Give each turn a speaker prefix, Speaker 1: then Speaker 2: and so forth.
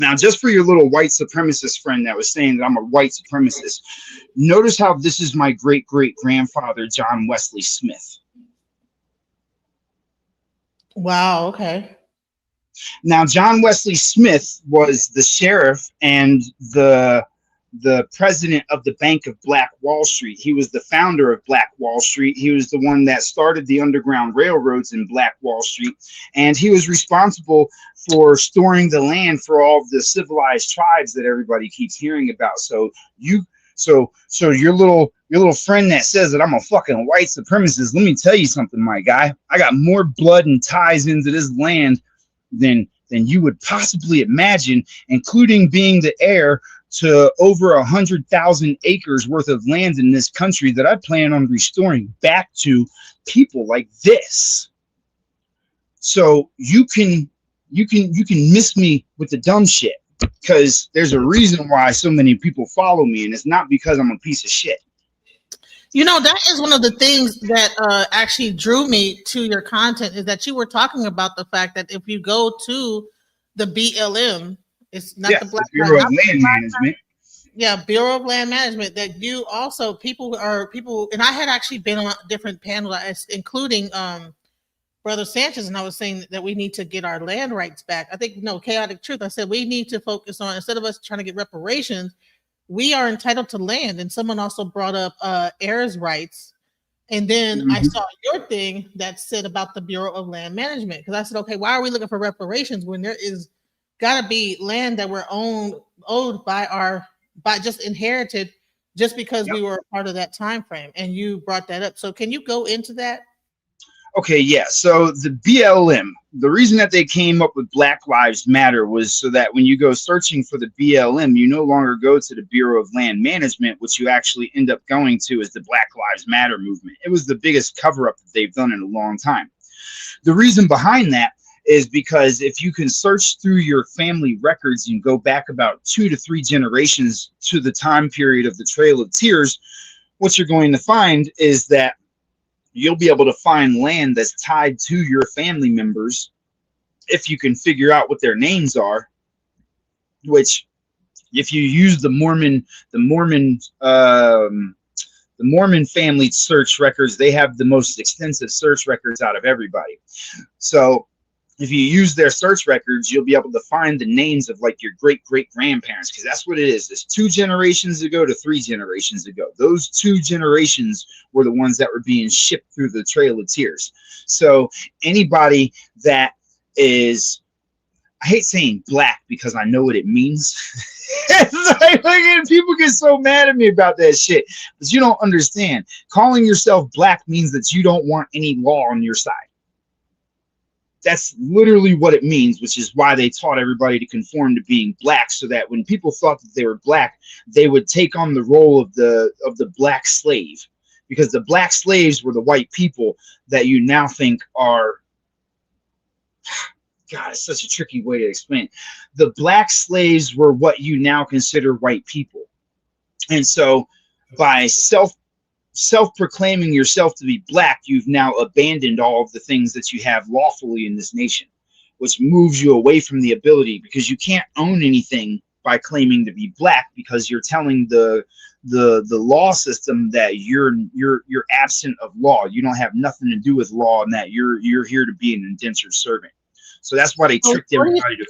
Speaker 1: Now, just for your little white supremacist friend that was saying that I'm a white supremacist, notice how this is my great-great-grandfather, John Wesley Smith.
Speaker 2: Wow, okay.
Speaker 1: Now, John Wesley Smith was the sheriff and the president of the Bank of Black Wall Street. He was the founder of Black Wall Street. He was the one that started the Underground Railroads in Black Wall Street, and he was responsible for storing the land for all of the civilized tribes that everybody keeps hearing about. So your little friend that says that I'm a fucking white supremacist, let me tell you something, my guy. I got more blood and ties into this land than you would possibly imagine, including being the heir to over 100,000 acres worth of land in this country that I plan on restoring back to people like this. So you can miss me with the dumb shit, because there's a reason why so many people follow me, and it's not because I'm a piece of shit.
Speaker 2: You know, that is one of the things that actually drew me to your content, is that you were talking about the fact that if you go to the BLM, it's not the Black
Speaker 1: Bureau of Land Management.
Speaker 2: Yeah, Bureau of Land Management. That you also people, and I had actually been on different panels, including Brother Sanchez, and I was saying that we need to get our land rights back. I think Chaotic Truth. I said we need to focus on, instead of us trying to get reparations, we are entitled to land. And someone also brought up heirs' rights. And then I saw your thing that said about the Bureau of Land Management, because I said, okay, why are we looking for reparations when there is got to be land that we're owed by just inherited, just because we were a part of that time frame? And you brought that up. So can you go into that?
Speaker 1: Okay, yeah. So the BLM, the reason that they came up with Black Lives Matter was so that when you go searching for the BLM, you no longer go to the Bureau of Land Management. What you actually end up going to is the Black Lives Matter movement. It was the biggest cover-up that they've done in a long time. The reason behind that is because if you can search through your family records and go back about 2 to 3 generations to the time period of the Trail of Tears, what you're going to find is that you'll be able to find land that's tied to your family members if you can figure out what their names are, which if you use the Mormon family search records, they have the most extensive search records out of everybody. So if you use their search records, you'll be able to find the names of like your great-great-grandparents, because that's what it is. It's 2 generations ago to 3 generations ago. Those 2 generations were the ones that were being shipped through the Trail of Tears. So anybody that is, I hate saying black because I know what it means. It's like, people get so mad at me about that shit, but you don't understand. Calling yourself black means that you don't want any law on your side. That's literally what it means, which is why they taught everybody to conform to being black, so that when people thought that they were black, they would take on the role of the black slave, because the black slaves were the white people that you now think are, God, it's such a tricky way to explain. The black slaves were what you now consider white people. And so by self-proclaiming yourself to be black, you've now abandoned all of the things that you have lawfully in this nation, which moves you away from the ability, because you can't own anything by claiming to be black, because you're telling the law system that you're absent of law. You don't have nothing to do with law, and that you're here to be an indentured servant. So that's why they tricked everybody to